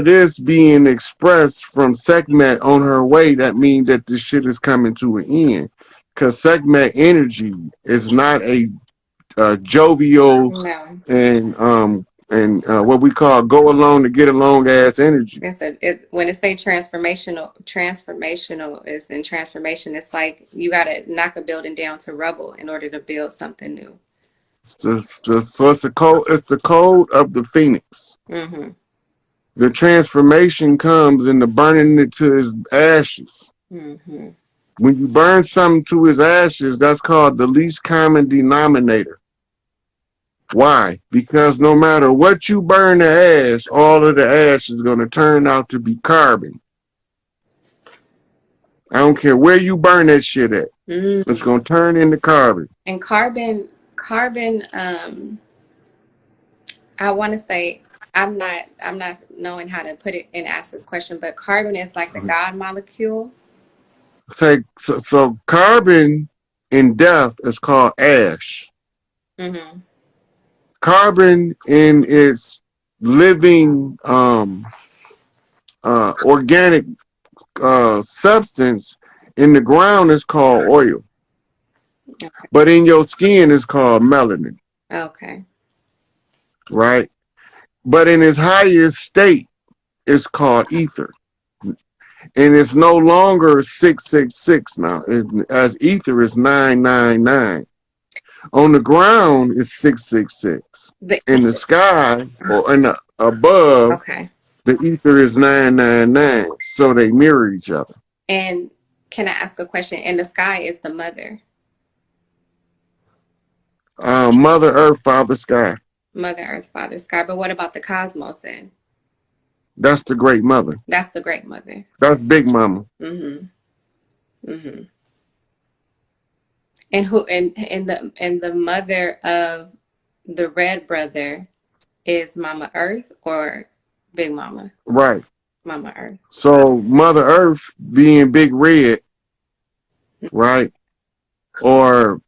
this being expressed from sekmeth on her way, that means that this shit is coming to an end. Because sekmeth energy is not a jovial No. and what we call go along to get along ass energy. It's when it say transformational is in transformation. It's like you got to knock a building down to rubble in order to build something new. So it's the code. It's the code of the phoenix. Mm-hmm. The transformation comes in the burning it to his ashes. Mm-hmm. When you burn something to his ashes, that's called the least common denominator. Why? Because no matter what you burn the ash, all of the ash is going to turn out to be carbon. I don't care where you burn that shit at. Mm-hmm. It's going to turn into carbon. And carbon. I want to say I'm not knowing how to put it and ask this question, but carbon is like the God molecule. So carbon in death is called ash. Mm-hmm. Carbon in its living organic substance in the ground is called oil. Okay. But in your skin is called melanin. Okay. Right? But in its highest state, it's called ether. And it's no longer 666 now. As ether is 999. On the ground, it's 666. In the sky or in the above, okay, the ether is 999. So they mirror each other. And can I ask a question? In the sky is the mother. Mother Earth, Father Sky. Mother Earth, Father Sky. But what about the cosmos then? That's the Great Mother. That's the Great Mother. That's Big Mama. Mm-hmm. Mm-hmm. And who and the mother of the red brother is Mama Earth or Big Mama? Right. Mama Earth. So Mother Earth being Big Red, right? Or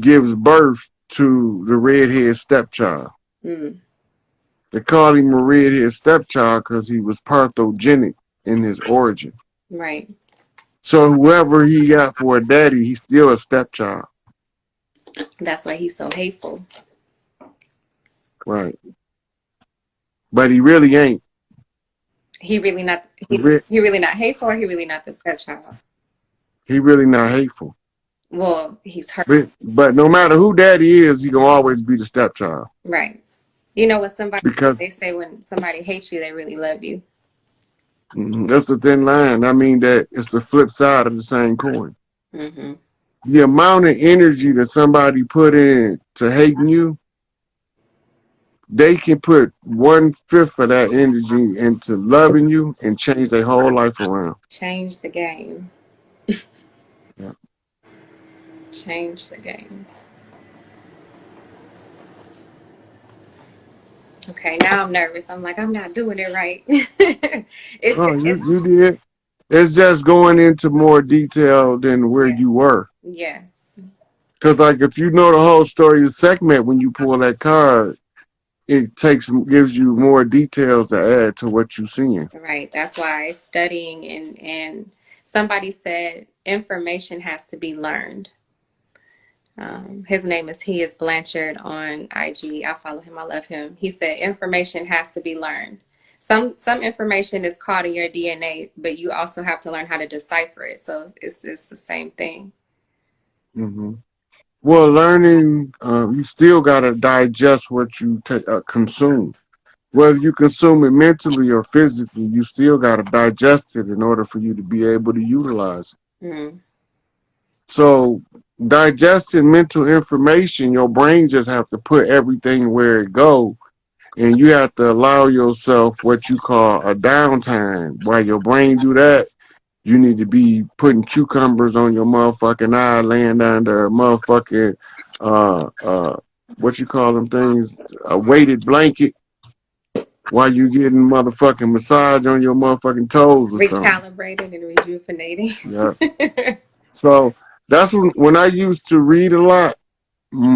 gives birth to the redhead stepchild. Mm. They call him a redhead stepchild because he was parthogenic in his origin. Right. So whoever he got for a daddy, he's still a stepchild. That's why he's so hateful. Right. But he really ain't. He really not. He really not hateful, or he really not the stepchild. He really not hateful. Well, he's hurt. But no matter who daddy is, he gonna always be the stepchild. Right. You know what because they say when somebody hates you, they really love you. That's a thin line. I mean that it's the flip side of the same coin. Mm-hmm. The amount of energy that somebody put in to hating you, they can put 1/5 of that energy into loving you and change their whole life around. Change the game. Yeah. Change the game. Okay, now I'm nervous. I'm like, I'm not doing it right. You did. It's just going into more detail than where you were. Yes. Because like if you know the whole story of sekmeth, when you pull that card, it gives you more details to add to what you're seeing. Right. That's why studying and somebody said information has to be learned. His name is He is Blanchard on IG. I follow him. I love him. He said information has to be learned. Some information is caught in your DNA, but you also have to learn how to decipher it. So it's the same thing. Mm-hmm. Well, learning, you still got to digest what you consume. Whether you consume it mentally or physically, you still got to digest it in order for you to be able to utilize it. Mm-hmm. So digesting mental information, your brain just have to put everything where it go, and you have to allow yourself what you call a downtime. While your brain do that, you need to be putting cucumbers on your motherfucking eye, laying down there, motherfucking what you call them things, a weighted blanket, while you getting motherfucking massage on your motherfucking toes or Recalibrated and rejuvenating. Yeah. So that's when I used to read a lot.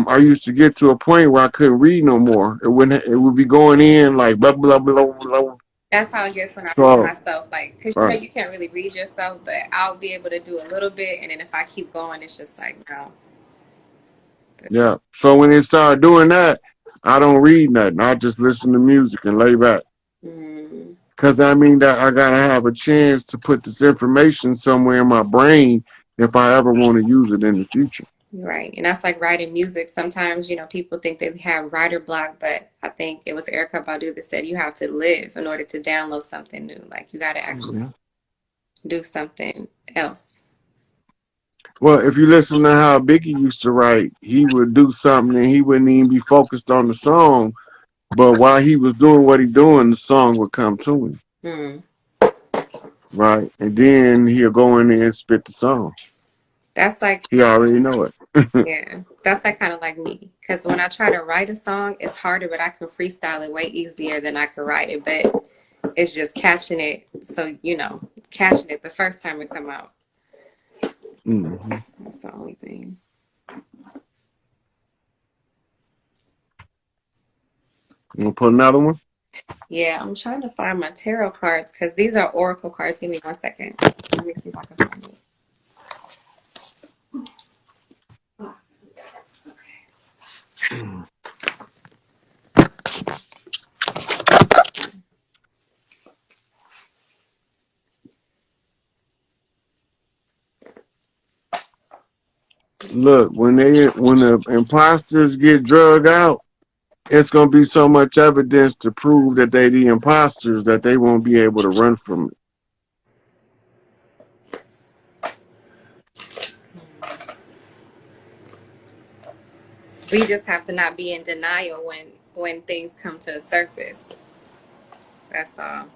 I used to get to a point where I couldn't read no more. It would be going in like blah blah blah blah, That's how it gets when I see So, myself, like, because you know right, you can't really read yourself, but I'll be able to do a little bit, and then if I keep going, it's just like no. But, yeah. So when they start doing that, I don't read nothing. I just listen to music and lay back. mm, Cause I mean that I gotta have a chance to put this information somewhere in my brain if I ever want to use it in the future. right, and that's like writing music. Sometimes you know people think they have writer block, but I think it was Erica Badu that said you have to live in order to download something new. Like you got to actually Yeah. do something else. Well, if you listen to how Biggie used to write, he would do something and he wouldn't even be focused on the song. But while he was doing what he doing, the song would come to him, Hmm. right? And then he'll go in there and spit the song. That's like He already know it. yeah, that's like kind of like me. Because when I try to write a song, it's harder, but I can freestyle it way easier than I can write it. But it's just catching it. So, you know, catching it the first time it come out. Hmm. That's the only thing. You gonna put another one? Yeah, I'm trying to find my tarot cards because these are oracle cards. Give me 1 second. Let me see if I can find it. Look, when the imposters get drug out, it's gonna be so much evidence to prove that they the imposters that they won't be able to run from it. We just have to not be in denial when things come to the surface. That's all.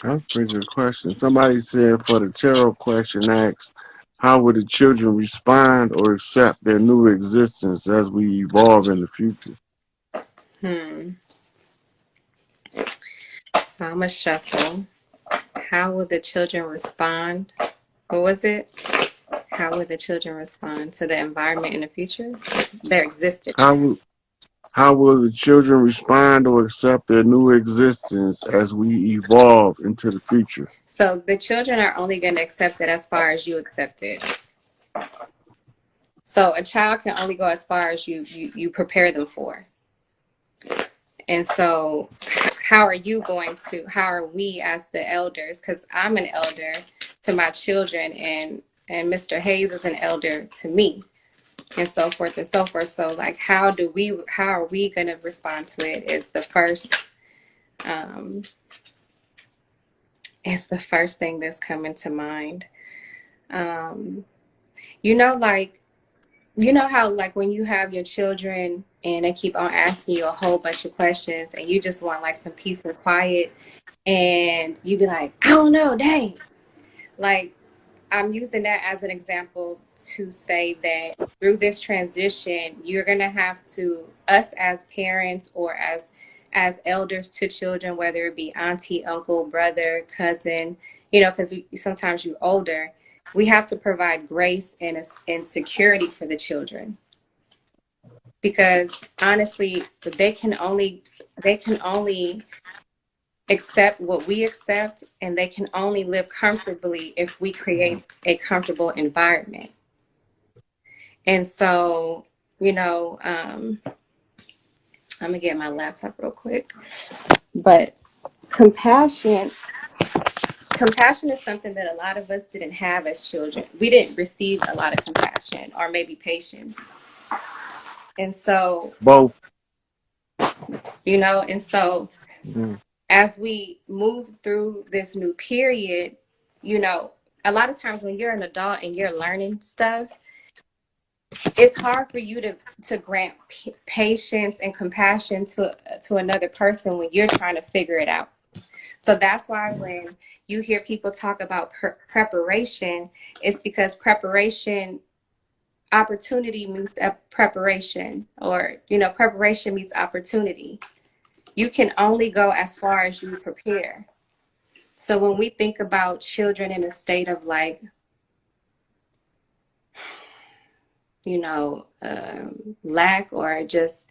That's a pretty good question. Somebody said for the tarot question asked, how would the children respond or accept their new existence as we evolve in the future? Hmm. So I'm a shuffle. How will the children respond? What was it? How will the children respond to the environment in the future? Their existence. How will how will the children respond or accept their new existence as we evolve into the future? So the children are only going to accept it as far as you accept it. So a child can only go as far as you prepare them for. And so how are we as the elders, because I'm an elder to my children, and Mr. Hayes is an elder to me, and so forth and so forth. So like how are we going to respond to it um is the first thing that's coming to mind. um you know, like, you know how like when you have your children and they keep on asking you a whole bunch of questions and you just want like some peace and quiet, and you be like, I don't know, dang. Like, I'm using that as an example to say that through this transition, you're gonna have to, us as parents or as elders to children, whether it be auntie, uncle, brother, cousin, you know, because sometimes you're older, we have to provide grace and security for the children, because honestly, they can only accept what we accept, and they can only live comfortably if we create a comfortable environment. And so, you know, I'm gonna get my laptop real quick. But compassion, compassion is something that a lot of us didn't have as children. We didn't receive a lot of compassion or maybe patience. And so, Both. you know, and so Mm. as we move through this new period, you know, a lot of times when you're an adult and you're learning stuff, it's hard for you to grant patience and compassion to another person when you're trying to figure it out. So that's why when you hear people talk about preparation, it's because preparation opportunity meets preparation, or, preparation meets opportunity. You can only go as far as you prepare. So when we think about children in a state of like, lack, or just,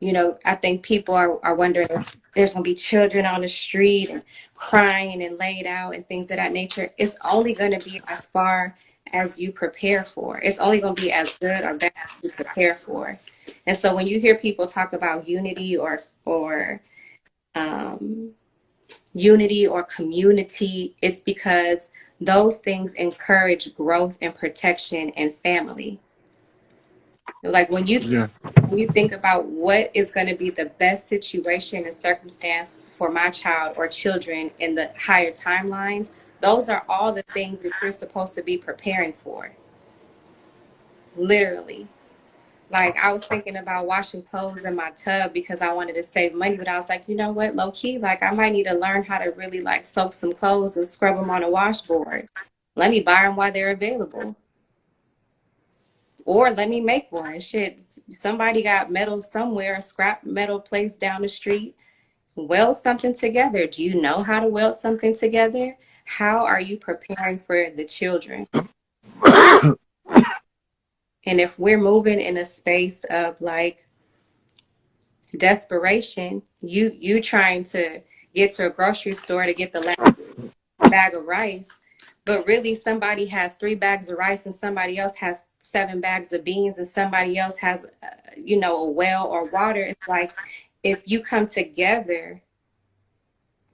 I think people are wondering if there's going to be children on the street and crying and laid out and things of that nature. It's only going to be as far as you prepare for. It's only going to be as good or bad as you prepare for. And so when you hear people talk about unity um, unity or community, it's because those things encourage growth and protection and family. Like when you Yeah. think about what is going to be the best situation and circumstance for my child or children in the higher timelines, those are all the things that you're supposed to be preparing for. Literally. Like I was thinking about washing clothes in my tub because I wanted to save money, but I was like, you know what, low key, like I might need to learn how to really like soak some clothes and scrub them on a washboard. Let me buy them while they're available. Or let me make one. Shit, somebody got metal somewhere, a scrap metal place down the street. Weld something together. Do you know how to weld something together? How are you preparing for the children? And if we're moving in a space of like desperation, you trying to get to a grocery store to get the last bag of rice, but really somebody has 3 bags of rice and somebody else has 7 bags of beans and somebody else has a well or water. It's like if you come together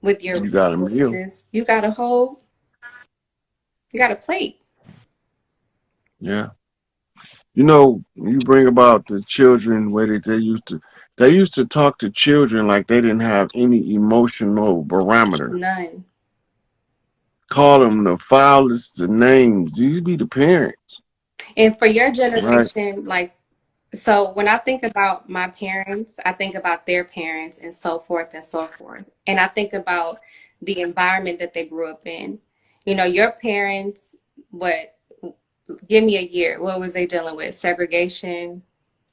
with your You got a meal. resources, you got a plate. Yeah. You bring about the children where they used to talk to children like they didn't have any emotional barometer. None. Call them the foulest of names. These be the parents, And for your right? generation, like, so when I think about my parents, I think about their parents and so forth and so forth. And I think about the environment that they grew up in. Your parents, what, give me a year. What was they dealing with? Segregation,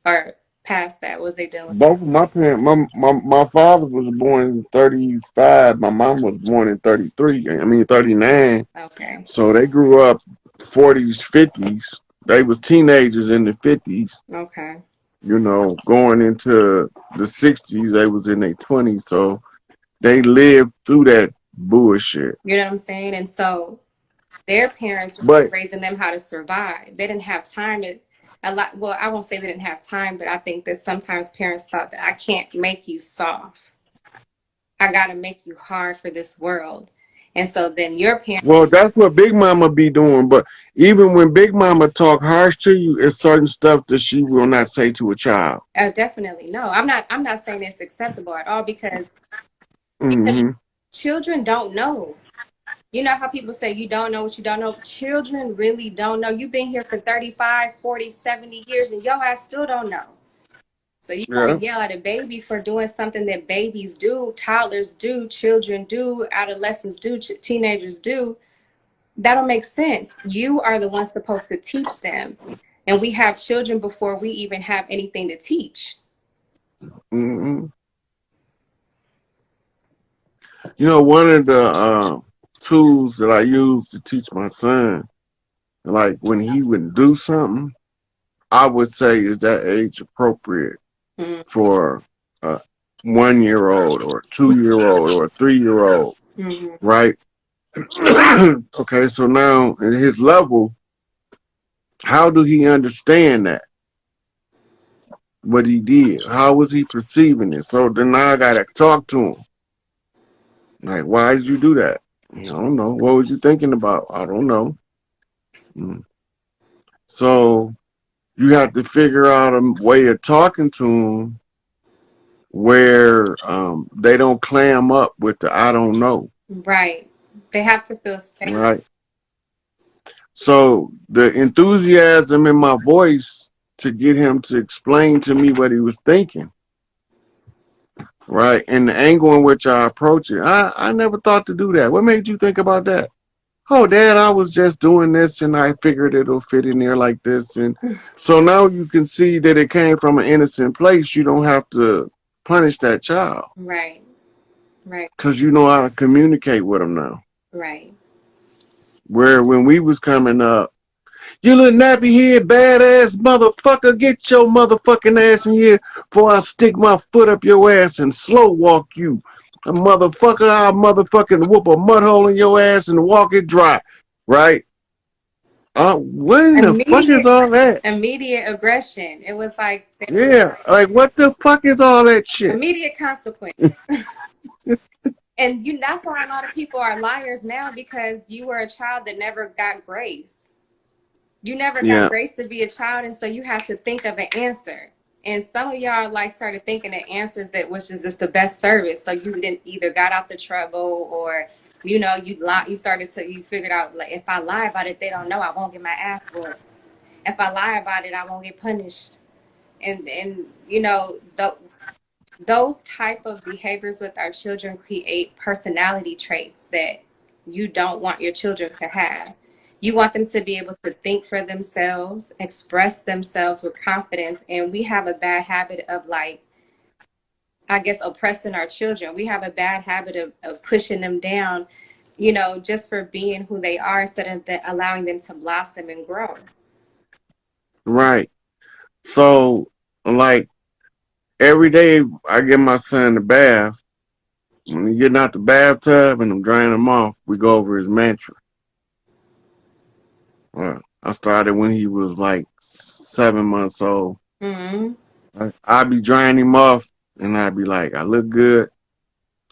or past that? What was they dealing Both of my parents, my father was born in 35. My mom was born in 33. I mean 39. with? Okay. So they grew up 40s, 50s. They was teenagers in the 50s. Okay. Going into the 60s, they was in their 20s. So they lived through that bullshit. You know what I'm saying? And so their parents were But raising them how to survive. They didn't have time to a lot. Well, I won't say they didn't have time, but I think that sometimes parents thought that I can't make you soft. I got to make you hard for this world. And so then your parents, well, that's what Big Mama be doing. But even when Big Mama talk harsh to you, it's certain stuff that she will not say to a child. definitely no. I'm not saying it's acceptable at all, because Hmm. children don't know. You know how people say you don't know what you don't know? Children really don't know. You've been here for 35, 40, 70 years and your ass still don't know. So you want Yeah. to yell at a baby for doing something that babies do, toddlers do, children do, adolescents do, teenagers do. That don't make sense. You are the one supposed to teach them. And we have children before we even have anything to teach. Hmm. One of the tools that I use to teach my son, like when he would do something, I would say, is that age appropriate Mm-hmm. for a 1 year old or a 2 year old or a 3 year old, Mm-hmm. right? Okay, so now at his level, how do he understand that? What he did? How was he perceiving it? So then I gotta talk to him. Like, why did you do that? I don't know. What was you thinking about? I don't know. Mm. So you have to figure out a way of talking to them where they don't clam up with the I don't know, Right. They have to feel safe. right? So the enthusiasm in my voice to get him to explain to me what he was thinking, right? And the angle in which I approach it. I never thought to do that. What made you think about that? oh, Dad, I was just doing this and I figured it'll fit in there like this. And so now you can see that it came from an innocent place. You don't have to punish that child Right. Right. because you know how to communicate with them now. Right. Where when we was coming up, you little nappy head, badass motherfucker, get your motherfucking ass in here before I stick my foot up your ass and slow walk you. A motherfucker, I'll motherfucking whoop a mud hole in your ass and walk it dry. Right? When the fuck is Immediate all that? immediate aggression. It was like there was Yeah, like what the fuck is all that shit? immediate consequence. And that's why a lot of people are liars now, because you were a child that never got grace. You never got Yeah, grace to be a child, and so you have to think of an answer. And some of y'all like started thinking of answers that was just the best service. So you didn't either got out the trouble, or you started to, you figured out, like, if I lie about it, they don't know, I won't get my ass whooped. If I lie about it, I won't get punished. And those type of behaviors with our children create personality traits that you don't want your children to have. You want them to be able to think for themselves, express themselves with confidence. And we have a bad habit of, like, I guess, oppressing our children. We have a bad habit of pushing them down, just for being who they are, instead of allowing them to blossom and grow. right. So, like, every day I give my son a bath. When he getting out the bathtub and I'm drying him off, we go over his mantra. Well, I started when he was like 7 months old. Mm-hmm. I'd be drying him off and I'd be like, I look good,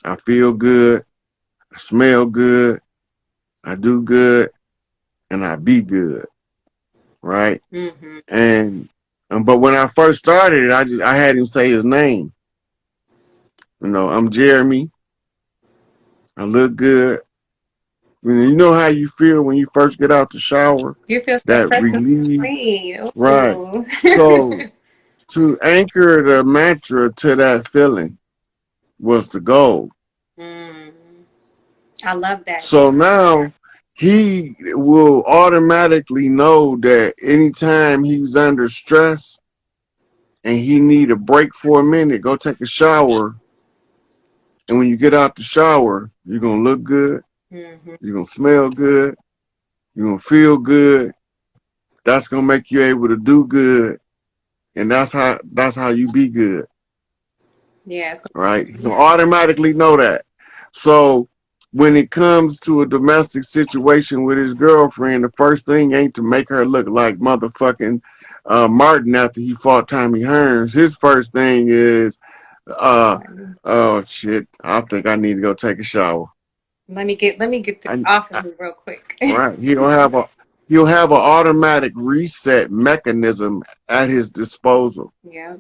I feel good, I smell good, I do good, and I be good, right? Mm-hmm. And but when I first started, I had him say his name. I'm Jeremy. I look good. You know how you feel when you first get out the shower? You feel so That precious and relief, clean. right? Ooh. So to anchor the mantra to that feeling was the goal. Mm, I love that. So now he will automatically know that anytime he's under stress and he need a break for a minute, go take a shower. And when you get out the shower, you're gonna look good, Mm-hmm. you're gonna smell good, you're gonna feel good. That's gonna make you able to do good, and that's how you be good, Yeah, it's right? gonna You automatically know that. So when it comes to a domestic situation with his girlfriend, the first thing ain't to make her look like motherfucking Martin after he fought Tommy Hearns. His first thing is, uh, be. oh shit, I think I need to go take a shower. Let me get this I, off of me real quick. right, he'll have an automatic reset mechanism at his disposal. Yeah.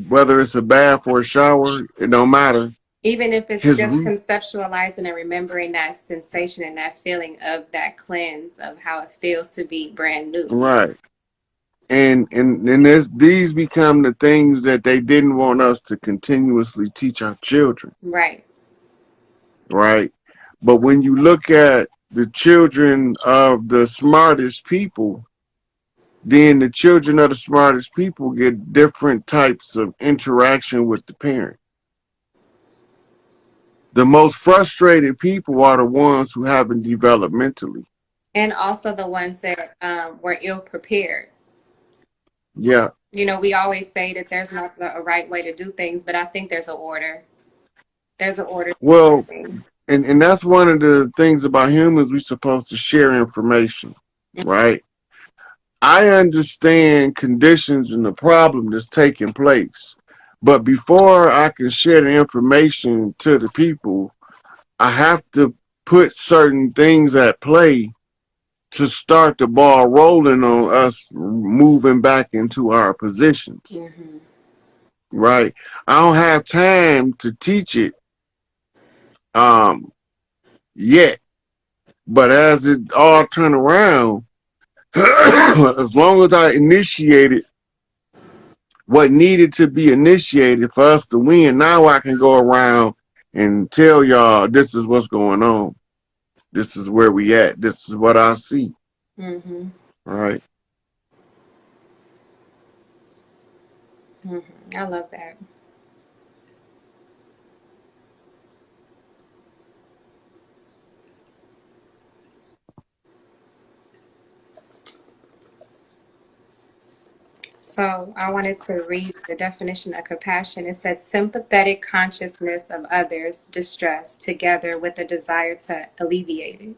Whether it's a bath or a shower, it don't matter. Even if it's His just re- conceptualizing and remembering that sensation and that feeling of that cleanse of how it feels to be brand new. right. And these become the things that they didn't want us to continuously teach our children, Right. right? But when you look at the children of the smartest people, then the children of the smartest people get different types of interaction with the parent. The most frustrated people are the ones who haven't developed mentally. And also the ones that were ill prepared. Yeah. We always say that there's not a right way to do things, but I think there's an order. There's an order to Well, things. and that's one of the things about humans, we're supposed to share information, right? I understand conditions and the problem that's taking place. But before I can share the information to the people, I have to put certain things at play to start the ball rolling on us moving back into our positions, Mm-hmm. right? I don't have time to teach it um, yet, but as it all turn around, as long as I initiated what needed to be initiated for us to win, now I can go around and tell y'all this is what's going on. This is where we at. This is what I see. Mm-hmm. Right. Mm-hmm. I love that. So I wanted to read the definition of compassion. It said sympathetic consciousness of others' distress together with a desire to alleviate it.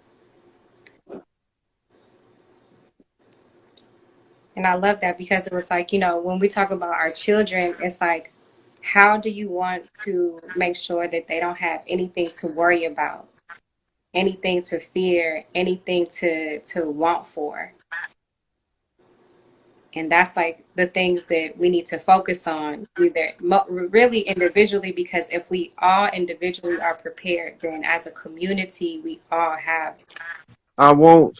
And I love that because it was like, when we talk about our children, it's like, how do you want to make sure that they don't have anything to worry about, anything to fear, anything to want for? And that's like the things that we need to focus on, either really individually, because if we all individually are prepared, then as a community, we all have I won't